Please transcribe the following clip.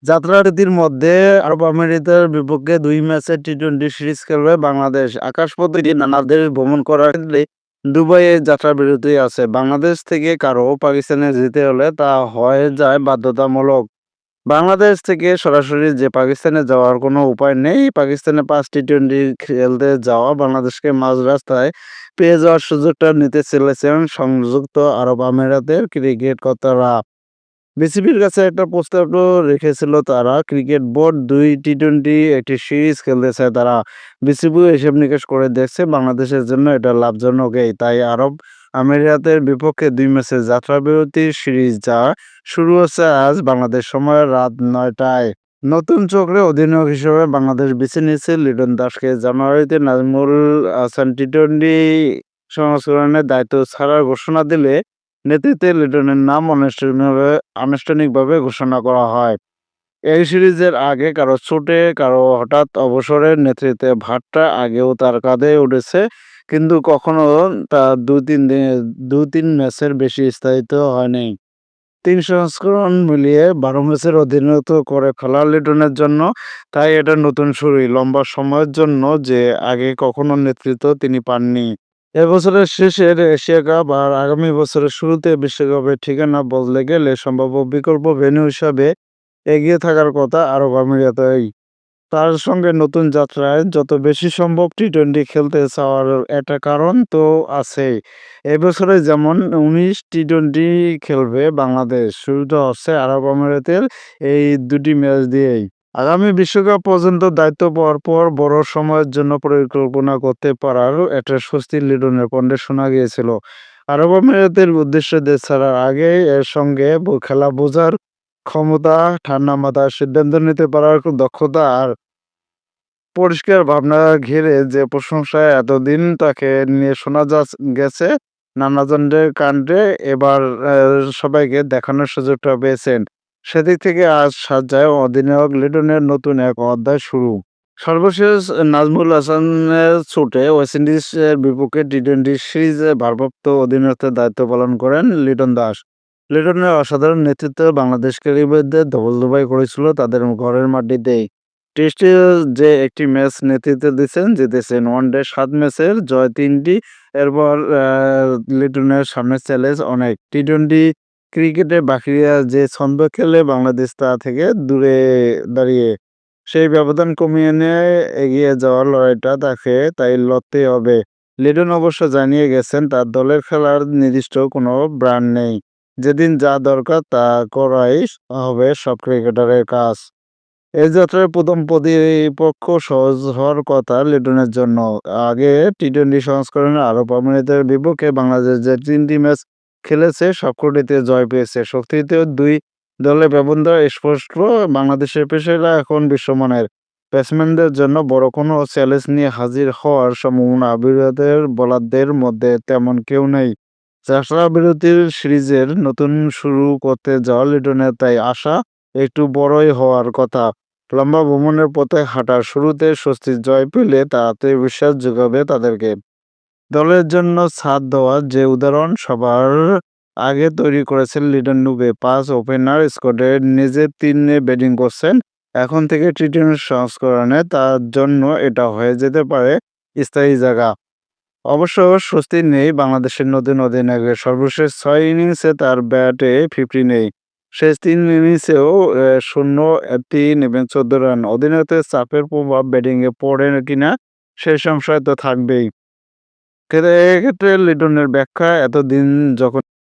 যাত্রারীতির মধ্যে আরব আমিরাতের বিপক্ষে ২ ম্যাচের টি-20 সিরিজ খেলবে বাংলাদেশ। আকাশপথে নানা দেশ ভ্রমণ করার ক্ষেত্রে দুবাইয়ে যাত্রাবিরতি আছে। বাংলাদেশ থেকে কারো পাকিস্তানে যেতে হলে তা হয়ে যায় বাধ্যতামূলক। বাংলাদেশ থেকে সরাসরি যে পাকিস্তানে যাওয়ার কোনো উপায় নেই। পাকিস্তানে ৫ টি-20 খেলতে যাওয়া বাংলাদেশকে মাঝ রাস্তায় পেয়ে যাওয়ার সুযোগটা নিতে চলেছেন সংযুক্ত আরব আমিরাতের ক্রিকেট কর্তারা। বিসিবির কাছে একটা প্রস্তাবও রেখেছিল তারা। ক্রিকেট বোর্ড ২ টি-২০ একটি সিরিজ খেলতে চায় তারা। বিসিবিও হিসাব-নিকাশ করে দেখছে বাংলাদেশের জন্য এটা লাভজনকই। তাই আরব আমিরাতের বিপক্ষে ২ ম্যাচের যাত্রাবিরতির সিরিজ যা শুরু হচ্ছে আজ বাংলাদেশ সময় রাত ৯ টায়। নতুন চক্রে অধিনায়ক হিসেবে বাংলাদেশ বেছে নিয়েছে লিটন দাসকে। জানুয়ারিতে নাজমুল হাসান টি-২০ সংস্করণের দায়িত্ব ছাড়ার ঘোষণা দিলে নেতৃত্বে লিটনের নাম আনুষ্ঠানিকভাবে ঘোষণা করা হয়। এই সিরিজের আগে কারো চোটে, কারো হঠাৎ অবসরের নেতৃত্বে ভারটা আগেও তার কাঁধে উঠেছে। কিন্তু কখনো তা ২-৩ ম্যাচের বেশি স্থায়িত্ব হয়নি। ৩ সংস্করণ মিলিয়ে ১২ ম্যাচের অধিনায়কত্ব করে ফেলা লিটনের জন্য তাই এটা নতুন শুরুই। লম্বা সময়ের জন্য যে আগে কখনো নেতৃত্ব তিনি পাননি। এবছরের শেষের এশিয়া কাপ আর আগামী বছরের শুরুতে বিশ্বকাপের ঠিকানা বদলে গেলে সম্ভাব্য বিকল্প ভেন্যু হিসাবে এগিয়ে থাকার কথা আরব আমিরাতেই। তার সঙ্গে নতুন যাত্রায় যত বেশি সম্ভব টি-২০ খেলতে চাওয়ার একটা কারণ তো আছেই। এবছরে যেমন ১৯ টি-২০ খেলবে বাংলাদেশ। শুরুটা হচ্ছে আরব আমিরাতের এই ২টি ম্যাচ দিয়েই। আগামী বিশ্বকাপ পর্যন্ত দায়িত্ব পাওয়ার পর বড় সময়ের জন্য পরিকল্পনা করতে পারার একটা স্বস্তি লিটনের কণ্ঠে শোনা গিয়েছিল। আরব আমিরাতের উদ্দেশ্যে দেশ ছাড়ার আগে এর সঙ্গে খেলা বোঝার ক্ষমতা, ঠান্ডা মাথায় সিদ্ধান্ত নিতে পারার দক্ষতা আর পরিষ্কার ভাবনা ঘিরে যে প্রশংসা এতদিন তাকে নিয়ে শোনা গেছে নানাজনের কাণ্ডে, এবার সবাইকে দেখানোর সুযোগটা পেয়েছেন। সেদিক থেকে আজ সাজায় অধিনায়ক লিটনের নতুন এক অধ্যায় শুরু। সর্বশেষ নাজমুল হাসানের চোটে ওয়েস্ট ইন্ডিজের বিপক্ষে টি-২০ সিরিজে ভারপ্রাপ্ত অধিনায়কের দায়িত্ব পালন করেন লিটন দাস। লিটনের অসাধারণ নেতৃত্বে বাংলাদেশকে বিরুদ্ধে ধবলধোলাই করেছিল তাদের ঘরের মাটিতেই। টেস্টে যে একটি ম্যাচ নেতৃত্ব দিয়েছেন, জিতেছেন। ওয়ানডে ৭ ম্যাচের জয় ৩টি। এরপর লিটনের সামনে চ্যালেঞ্জ অনেক। টি-২০ ক্রিকেটে বাকিরা যে ছন্দ খেলে বাংলাদেশ তা থেকে দূরে দাঁড়িয়ে সেই ব্যবধান কমিয়ে নিয়ে এগিয়ে যাওয়ার লড়াইটা তাকে তাই লড়তেই হবে। লিটন অবশ্য জানিয়ে গেছেন তার দলের খেলার নির্দিষ্ট কোনো ব্র্যান্ড নেই। যেদিন যা দরকার তা করাই হবে সব ক্রিকেটারের কাজ। এই যাত্রায় প্রথম প্রতিপক্ষ সহজ হওয়ার কথা লিটনের জন্য। আগে টি-২০ সংস্করণে আরব আমিরাতের বিপক্ষে বাংলাদেশ যে ৩টি ম্যাচ খেলেছে সবকটিতে জয় পেয়েছে। শক্তিতেও ২ দলের ব্যবধান স্পষ্ট। বাংলাদেশের পেসাররা এখন বিশ্বমানের। ব্যাটসম্যানদের জন্য বড় কোনো চ্যালেঞ্জ নিয়ে হাজির হওয়ার সম্ভাবনা আমিরাতের বোলারদের মধ্যে তেমন কেউ নেই। যাত্রাবিরতির সিরিজের নতুন শুরু করতে যাওয়া লিটনের তাই আশা একটু বড়ই হওয়ার কথা। লম্বা ভ্রমণের পথে হাঁটার শুরুতে স্বস্তির জয় পেলে তা আত্মবিশ্বাস যোগাবে তাদেরকে। দলের জন্য ছাদ দেওয়ার যে উদাহরণ সবার আগে তৈরি করেছেন লিটন ডুবে। ৫ ওপেনার স্কোয়াডে নিজে ৩ ব্যাটিং করছেন। এখন থেকে টি-২০ সংস্করণে তার জন্য এটা হয়ে যেতে পারে স্থায়ী জায়গা। অবশ্য স্বস্তি নেই বাংলাদেশের নতুন অধিনায়কের। সর্বশেষ ৬ ইনিংসে তার ব্যাটে ৫০ নেই। শেষ ৩ ইনিংসেও ০-৩ এবং ১৪ রান। অধিনায়কের চাপের প্রভাব ব্যাটিংয়ে পড়ে কিনা সেই সংশয় তো থাকবেই। এক্ষেত্রে লিটনের ব্যাখ্যা, এতদিন যখন